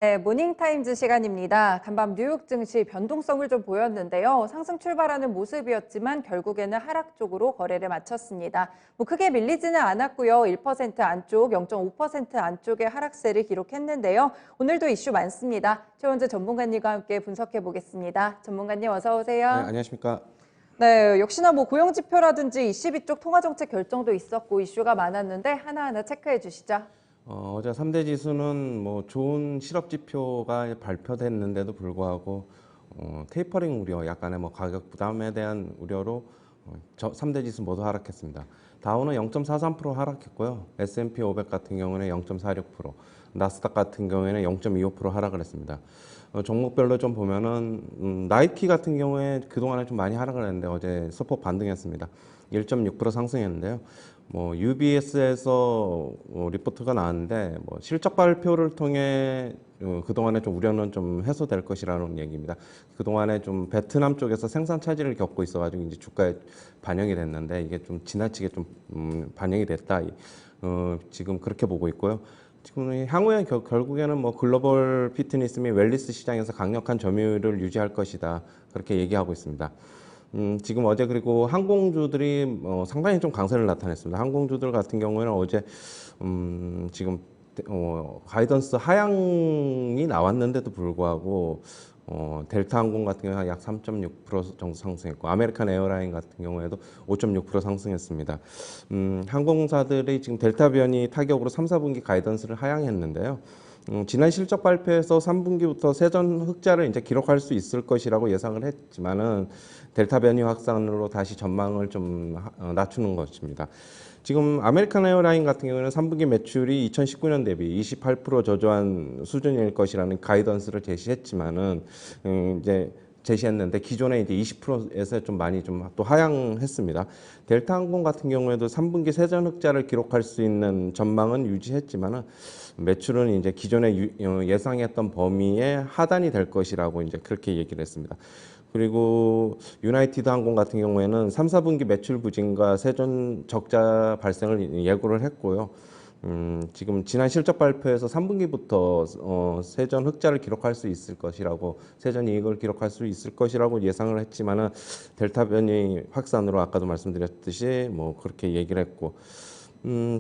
네, 모닝타임즈 시간입니다. 간밤 뉴욕 증시 변동성을 좀 보였는데요. 상승 출발하는 모습이었지만 결국에는 하락 쪽으로 거래를 마쳤습니다. 크게 밀리지는 않았고요. 1% 안쪽, 0.5% 안쪽의 하락세를 기록했는데요. 오늘도 이슈 많습니다. 최원재 전문가님과 함께 분석해 보겠습니다. 전문가님 어서 네, 오세요. 안녕하십니까. 네, 역시나 고용지표라든지 ECB 쪽 통화정책 결정도 있었고 이슈가 많았는데 하나하나 체크해 주시죠. 어제 3대 지수는 뭐 좋은 실업 지표가 발표됐는데도 불구하고 테이퍼링 우려, 약간의 뭐 가격 부담에 대한 우려로 3대 지수 모두 하락했습니다. 다우는 0.43% 하락했고요. S&P 500 같은 경우는 0.46%, 나스닥 같은 경우에는 0.25% 하락을 했습니다. 종목별로 좀 보면은 나이키 같은 경우에 그동안에 좀 많이 하락을 했는데 어제 소폭 반등했습니다. 1.6% 상승했는데요. UBS에서 리포트가 나왔는데 실적 발표를 통해 그동안에 좀 우려는 좀 해소될 것이라는 얘기입니다. 그동안에 좀 베트남 쪽에서 생산 차질을 겪고 있어가지고 이제 주가에 반영이 됐는데 이게 좀 지나치게 좀 반영이 됐다. 지금 그렇게 보고 있고요. 지금 향후에 결국에는 글로벌 피트니스 및 웰니스 시장에서 강력한 점유율을 유지할 것이다. 그렇게 얘기하고 있습니다. 지금 어제 그리고 항공주들이 상당히 좀 강세를 나타냈습니다. 항공주들 같은 경우에는 어제 지금 가이던스 하향이 나왔는데도 불구하고 델타 항공 같은 경우는 약 3.6% 정도 상승했고 아메리칸 에어라인 같은 경우에도 5.6% 상승했습니다. 항공사들이 지금 델타 변이 타격으로 3, 4분기 가이던스를 하향했는데요. 지난 실적 발표에서 3분기부터 세전 흑자를 이제 기록할 수 있을 것이라고 예상을 했지만은 델타 변이 확산으로 다시 전망을 좀 낮추는 것입니다. 지금 아메리칸 에어라인 같은 경우는 3분기 매출이 2019년 대비 28% 저조한 수준일 것이라는 가이던스를 제시했지만은 이제 제시했는데 기존에 이제 20%에서 좀 많이 좀 또 하향했습니다. 델타 항공 같은 경우에도 3분기 세전 흑자를 기록할 수 있는 전망은 유지했지만은 매출은 이제 기존에 예상했던 범위의 하단이 될 것이라고 이제 그렇게 얘기를 했습니다. 그리고 유나이티드 항공 같은 경우에는 3, 4분기 매출 부진과 세전 적자 발생을 예고를 했고요. 지금 지난 실적 발표에서 3분기부터 세전 흑자를 기록할 수 있을 것이라고 세전 이익을 기록할 수 있을 것이라고 예상을 했지만은 델타 변이 확산으로 아까도 말씀드렸듯이 그렇게 얘기를 했고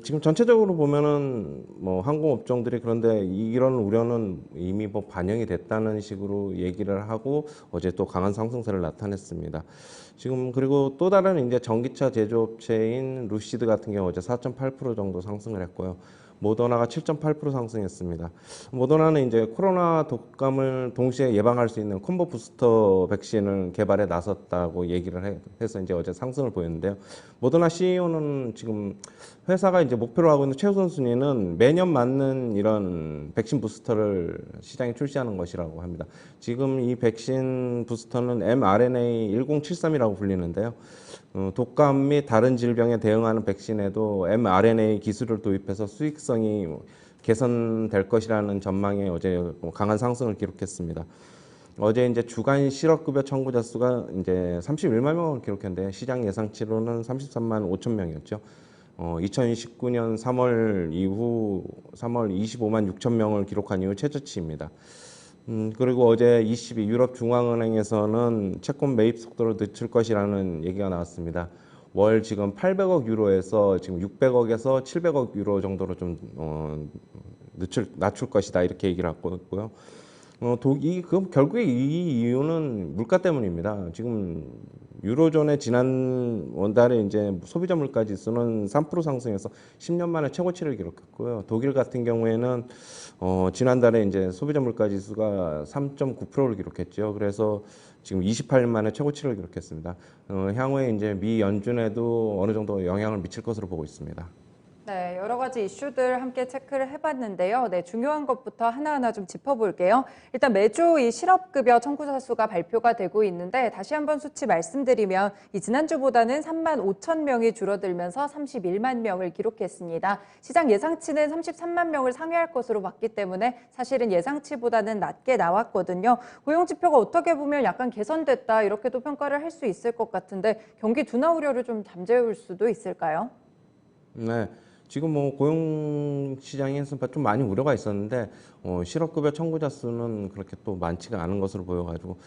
지금 전체적으로 보면은 항공 업종들이 그런데 이런 우려는 이미 반영이 됐다는 식으로 얘기를 하고 어제 또 강한 상승세를 나타냈습니다. 지금 그리고 또 다른 이제 전기차 제조업체인 루시드 같은 경우 어제 4.8% 정도 상승을 했고요. 모더나가 7.8% 상승했습니다. 모더나는 이제 코로나 독감을 동시에 예방할 수 있는 콤보 부스터 백신을 개발에 나섰다고 얘기를 해서 이제 어제 상승을 보였는데요. 모더나 CEO는 지금 회사가 이제 목표로 하고 있는 최우선 순위는 매년 맞는 이런 백신 부스터를 시장에 출시하는 것이라고 합니다. 지금 이 백신 부스터는 mRNA-1073이라고 불리는데요. 독감 및 다른 질병에 대응하는 백신에도 mRNA 기술을 도입해서 수익성이 개선될 것이라는 전망에 어제 강한 상승을 기록했습니다. 어제 이제 주간 실업급여 청구자 수가 이제 31만 명을 기록했는데 시장 예상치로는 33만 5천 명이었죠. 2019년 3월 이후 3월 25만 6천 명을 기록한 이후 최저치입니다. 그리고 어제 ECB 유럽 중앙은행에서는 채권 매입 속도를 늦출 것이라는 얘기가 나왔습니다. 월 지금 800억 유로에서 지금 600억에서 700억 유로 정도로 좀 낮출 것이다 이렇게 얘기를 하고 있고요. 결국에 이 이유는 물가 때문입니다. 지금 유로존의 지난 원달에 이제 소비자 물가 지수는 3% 상승해서 10년 만에 최고치를 기록했고요. 독일 같은 경우에는 지난달에 이제 소비자 물가 지수가 3.9%를 기록했죠. 그래서 지금 28년 만에 최고치를 기록했습니다. 향후에 이제 미 연준에도 어느 정도 영향을 미칠 것으로 보고 있습니다. 네, 여러 가지 이슈들 함께 체크를 해봤는데요. 네, 중요한 것부터 하나하나 좀 짚어볼게요. 일단 매주 이 실업급여 청구자 수가 발표가 되고 있는데 다시 한번 수치 말씀드리면 이 지난주보다는 3만 5천 명이 줄어들면서 31만 명을 기록했습니다. 시장 예상치는 33만 명을 상회할 것으로 봤기 때문에 사실은 예상치보다는 낮게 나왔거든요. 고용지표가 어떻게 보면 약간 개선됐다 이렇게도 평가를 할 수 있을 것 같은데 경기 둔화 우려를 좀 잠재울 수도 있을까요? 네. 지금 뭐 고용 시장에서 좀 많이 우려가 있었는데 실업급여 청구자 수는 그렇게 또 많지가 않은 것으로 보여가지고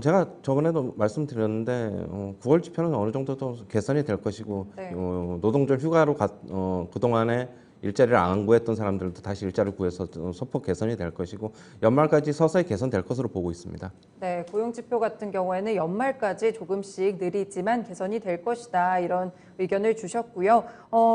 제가 저번에도 말씀드렸는데 9월 지표는 어느 정도 또 개선이 될 것이고 네. 노동절 휴가로 그동안에 일자리를 안 구했던 사람들도 다시 일자리를 구해서 소폭 개선이 될 것이고 연말까지 서서히 개선될 것으로 보고 있습니다. 네, 고용지표 같은 경우에는 연말까지 조금씩 느리지만 개선이 될 것이다. 이런 의견을 주셨고요.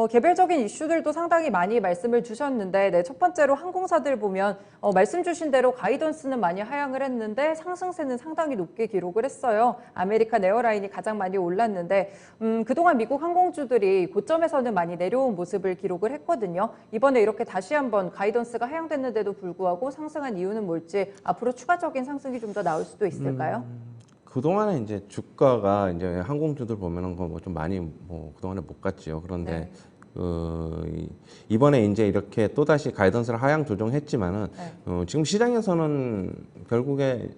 개별적인 이슈들도 상당히 많이 말씀을 주셨는데, 네, 첫 번째로 항공사들 보면 말씀 주신 대로 가이던스는 많이 하향을 했는데 상승세는 상당히 높게 기록을 했어요. 아메리칸 에어라인이 가장 많이 올랐는데 그동안 미국 항공주들이 고점에서는 많이 내려온 모습을 기록을 했거든요. 이번에 이렇게 다시 한번 가이던스가 하향됐는데도 불구하고 상승한 이유는 뭘지 앞으로 추가적인 상승이 좀 더 나올 수도 있을까요? 그동안에 이제 주가가 이제 항공주들 보면은 뭐 좀 많이 그동안에 못 갔지요. 그런데 이번에 이제 이렇게 또다시 가이던스를 하향 조정했지만은 지금 시장에서는 결국에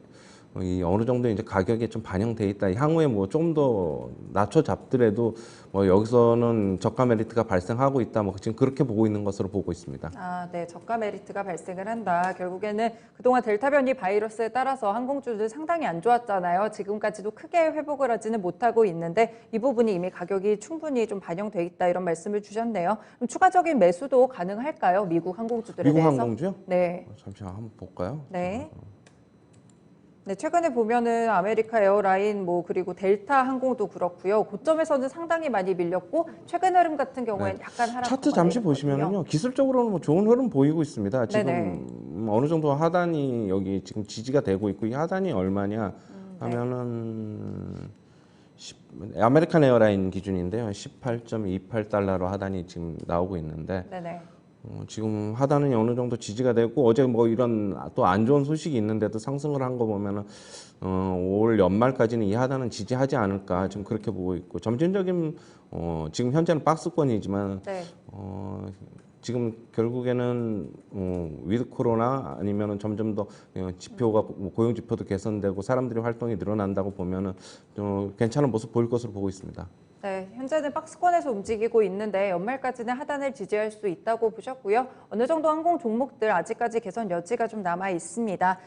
이 어느 정도 이제 가격에 좀 반영돼 있다. 향후에 뭐 좀 더 낮춰 잡더라도 뭐 여기서는 저가 메리트가 발생하고 있다. 뭐 지금 그렇게 보고 있는 것으로 보고 있습니다. 아, 네. 저가 메리트가 발생을 한다. 결국에는 그동안 델타 변이 바이러스에 따라서 항공주들 상당히 안 좋았잖아요. 지금까지도 크게 회복을 하지는 못하고 있는데 이 부분이 이미 가격이 충분히 좀 반영돼 있다. 이런 말씀을 주셨네요. 그럼 추가적인 매수도 가능할까요? 미국 항공주들에 미국 대해서? 항공주요? 네. 잠시만 한번 볼까요? 네. 네, 최근에 보면은 아메리카 에어라인 그리고 델타 항공도 그렇고요. 고점에서는 상당히 많이 밀렸고 최근 흐름 같은 경우에는 약간 하락. 차트 잠시 보시면은요, 기술적으로는 뭐 좋은 흐름 보이고 있습니다. 지금 네네. 어느 정도 하단이 여기 지금 지지가 되고 있고 이 하단이 얼마냐 하면은 아메리칸 에어라인 기준인데요, 18.28달러로 하단이 지금 나오고 있는데 네네. 지금 하단은 어느 정도 지지가 되고 어제 뭐 이런 또 안 좋은 소식이 있는데도 상승을 한 거 보면은 올 연말까지는 이 하단은 지지하지 않을까 지금 그렇게 보고 있고 점진적인 지금 현재는 박스권이지만 네. 지금 결국에는 위드 코로나 아니면은 점점 더 지표가 고용 지표도 개선되고 사람들이 활동이 늘어난다고 보면은 괜찮은 모습 보일 것으로 보고 있습니다. 네, 현재는 박스권에서 움직이고 있는데 연말까지는 하단을 지지할 수 있다고 보셨고요. 어느 정도 항공 종목들 아직까지 개선 여지가 좀 남아 있습니다.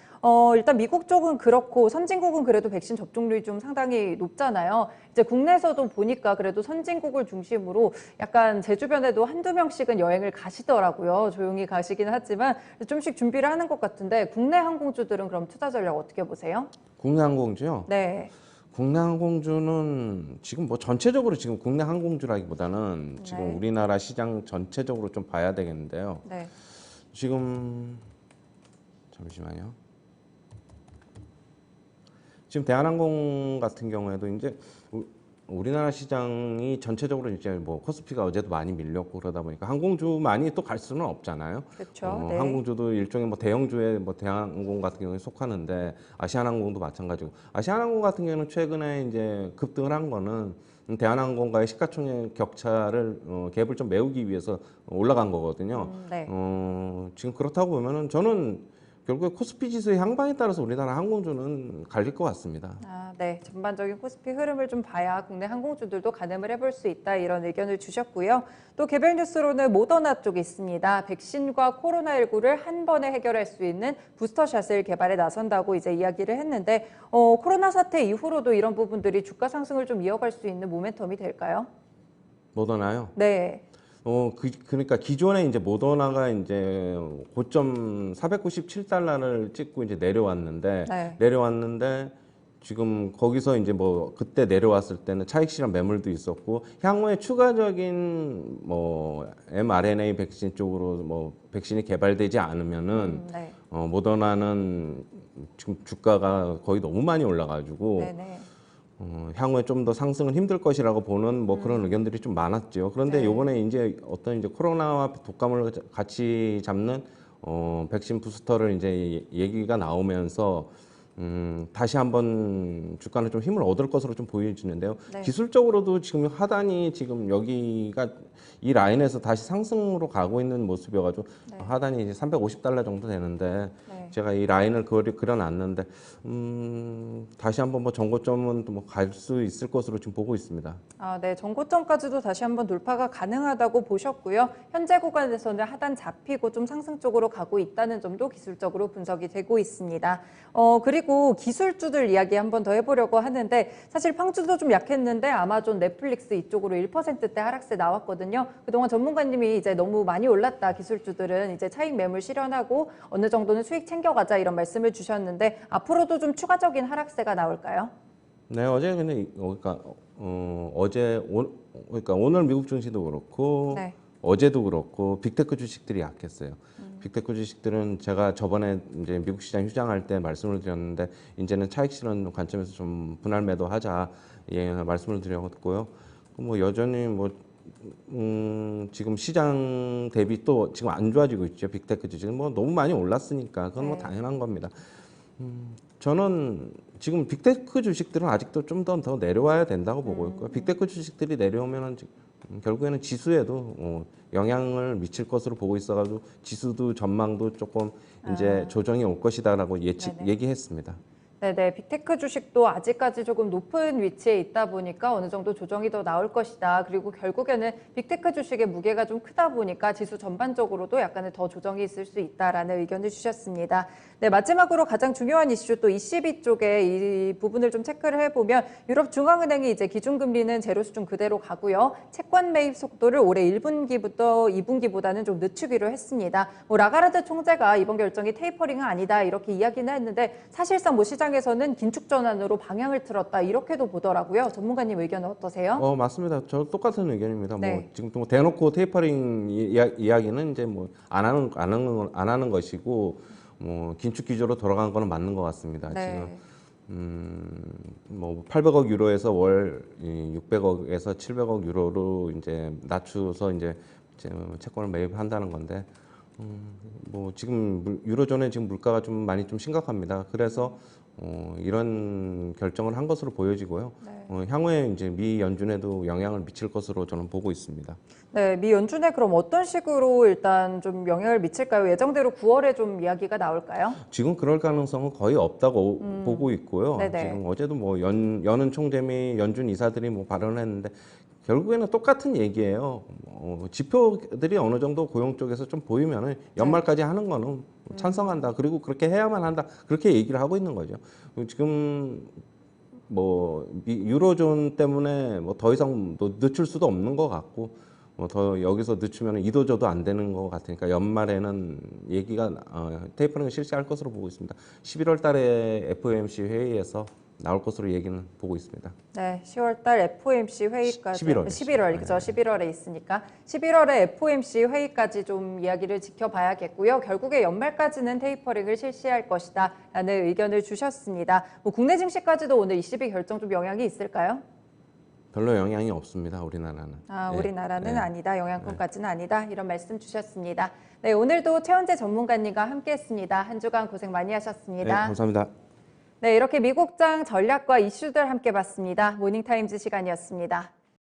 일단 미국 쪽은 그렇고 선진국은 그래도 백신 접종률이 좀 상당히 높잖아요. 이제 국내에서도 보니까 그래도 선진국을 중심으로 약간 제 주변에도 한두 명씩은 여행을 가시더라고요. 조용히 가시긴 하지만 좀씩 준비를 하는 것 같은데 국내 항공주들은 그럼 투자 전략 어떻게 보세요? 국내 항공주요? 네. 국내 항공주는 지금 뭐 전체적으로 지금 국내 항공주라기보다는 지금 네. 우리나라 시장 전체적으로 좀 봐야 되겠는데요. 네. 지금 잠시만요. 지금 대한항공 같은 경우에도 이제 우리나라 시장이 전체적으로 이제 뭐 코스피가 어제도 많이 밀렸고 그러다 보니까 항공주만이 또 갈 수는 없잖아요. 그렇죠. 네. 항공주도 일종의 뭐 대형주에 뭐 대한항공 같은 경우에 속하는데 아시아나항공도 마찬가지고 아시아나항공 같은 경우는 최근에 이제 급등을 한 거는 대한항공과의 시가총액 격차를 갭을 좀 메우기 위해서 올라간 거거든요. 네. 지금 그렇다고 보면은 저는 결국에 코스피 지수의 향방에 따라서 우리나라 항공주는 갈릴 것 같습니다. 아, 네. 전반적인 코스피 흐름을 좀 봐야 국내 항공주들도 가늠을 해볼 수 있다 이런 의견을 주셨고요. 또 개별 뉴스로는 모더나 쪽이 있습니다. 백신과 코로나19를 한 번에 해결할 수 있는 부스터샷을 개발에 나선다고 이제 이야기를 했는데 코로나 사태 이후로도 이런 부분들이 주가 상승을 좀 이어갈 수 있는 모멘텀이 될까요? 모더나요? 네. 그러니까 기존에 이제 모더나가 이제 고점 497달러를 찍고 이제 네. 내려왔는데 지금 거기서 이제 뭐 그때 내려왔을 때는 차익 실현 매물도 있었고 향후에 추가적인 뭐 mRNA 백신 쪽으로 뭐 백신이 개발되지 않으면은 네. 모더나는 지금 주가가 거의 너무 많이 올라가지고 네네. 향후에 좀 더 상승은 힘들 것이라고 보는 뭐 그런 의견들이 좀 많았죠. 그런데 네. 요번에 이제 어떤 이제 코로나와 독감을 같이 잡는 백신 부스터를 이제 얘기가 나오면서 다시 한번 주가는 좀 힘을 얻을 것으로 좀 보여지는데요. 네. 기술적으로도 지금 하단이 지금 여기가 이 라인에서 다시 상승으로 가고 있는 모습이어가지고 네. 하단이 이제 $350 정도 되는데 네. 제가 이 라인을 그려놨는데 다시 한번 뭐 정고점은 뭐 갈 수 있을 것으로 지금 보고 있습니다. 네, 전고점까지도 다시 한번 돌파가 가능하다고 보셨고요. 현재 구간에서는 하단 잡히고 좀 상승 쪽으로 가고 있다는 점도 기술적으로 분석이 되고 있습니다. 그리고 기술주들 이야기 한번 더 해보려고 하는데 사실 팡주도 좀 약했는데 아마존, 넷플릭스 이쪽으로 1%대 하락세 나왔거든요. 그동안 전문가님이 이제 너무 많이 올랐다 기술주들은 이제 차익 매물 실현하고 어느 정도는 수익 챙겨가자 이런 말씀을 주셨는데 앞으로도 좀 추가적인 하락세가 나올까요? 네, 어제 근데 그러니까 오늘 미국 증시도 그렇고 네. 어제도 그렇고 빅테크 주식들이 약했어요. 빅테크 주식들은 제가 저번에 이제 미국 시장 휴장할 때 말씀을 드렸는데 이제는 차익 실현 관점에서 좀 분할 매도하자 말씀을 드렸고요. 뭐 여전히 지금 시장 대비 또 지금 안 좋아지고 있죠. 빅테크 주식은 뭐 너무 많이 올랐으니까 그건 뭐 네. 당연한 겁니다. 저는 지금 빅테크 주식들은 아직도 좀 더 내려와야 된다고 보고 있고요. 빅테크 주식들이 내려오면은 결국에는 지수에도 영향을 미칠 것으로 보고 있어가지고 지수도 전망도 조금 이제 조정이 올 것이다라고 얘기했습니다. 네네, 빅테크 주식도 아직까지 조금 높은 위치에 있다 보니까 어느 정도 조정이 더 나올 것이다. 그리고 결국에는 빅테크 주식의 무게가 좀 크다 보니까 지수 전반적으로도 약간의 더 조정이 있을 수 있다라는 의견을 주셨습니다. 네, 마지막으로 가장 중요한 이슈 또 ECB 쪽에 이 부분을 좀 체크를 해보면 유럽 중앙은행이 이제 기준금리는 제로 수준 그대로 가고요. 채권 매입 속도를 올해 1분기부터 2분기보다는 좀 늦추기로 했습니다. 라가르드 총재가 이번 결정이 테이퍼링은 아니다 이렇게 이야기는 했는데 사실상 시장에서는 긴축 전환으로 방향을 틀었다 이렇게도 보더라고요. 전문가님 의견은 어떠세요? 맞습니다. 저 똑같은 의견입니다. 네. 지금 또 대놓고 테이퍼링 이야기는 이제 안 하는 것이고 긴축 기조로 돌아간 거는 맞는 것 같습니다. 네. 지금 800억 유로에서 월 600억에서 700억 유로로 이제 낮추어서 이제 채권을 매입한다는 건데 지금 유로존의 지금 물가가 좀 많이 좀 심각합니다. 그래서 이런 결정을 한 것으로 보여지고요. 네. 향후에 이제 미 연준에도 영향을 미칠 것으로 저는 보고 있습니다. 네, 미 연준에 그럼 어떤 식으로 일단 좀 영향을 미칠까요? 예정대로 9월에 좀 이야기가 나올까요? 지금 그럴 가능성은 거의 없다고 보고 있고요. 네네. 지금 어제도 연은 총재 및 연준 이사들이 발언했는데 결국에는 똑같은 얘기예요. 지표들이 어느 정도 고용 쪽에서 좀 보이면은 연말까지 하는 거는 찬성한다. 그리고 그렇게 해야만 한다. 그렇게 얘기를 하고 있는 거죠. 지금 유로존 때문에 더 이상 늦출 수도 없는 것 같고 더 여기서 늦추면 이도저도 안 되는 것 같으니까 연말에는 얘기가 테이퍼링을 실시할 것으로 보고 있습니다. 11월 달에 FOMC 회의에서 나올 것으로 얘기는 보고 있습니다. 네, 10월 달 FOMC 회의까지 11월. 그죠? 11월에 있으니까 11월에 FOMC 회의까지 좀 이야기를 지켜봐야겠고요. 결국에 연말까지는 테이퍼링을 실시할 것이다라는 의견을 주셨습니다. 국내 증시까지도 오늘 ECB 결정 좀 영향이 있을까요? 별로 영향이 없습니다. 우리나라는. 우리나라는 아니다. 영향권까지는 아니다. 이런 말씀 주셨습니다. 네, 오늘도 최원재 전문가님과 함께했습니다. 한 주간 고생 많이 하셨습니다. 네, 감사합니다. 네, 이렇게 미국장 전략과 이슈들 함께 봤습니다. 모닝타임즈 시간이었습니다.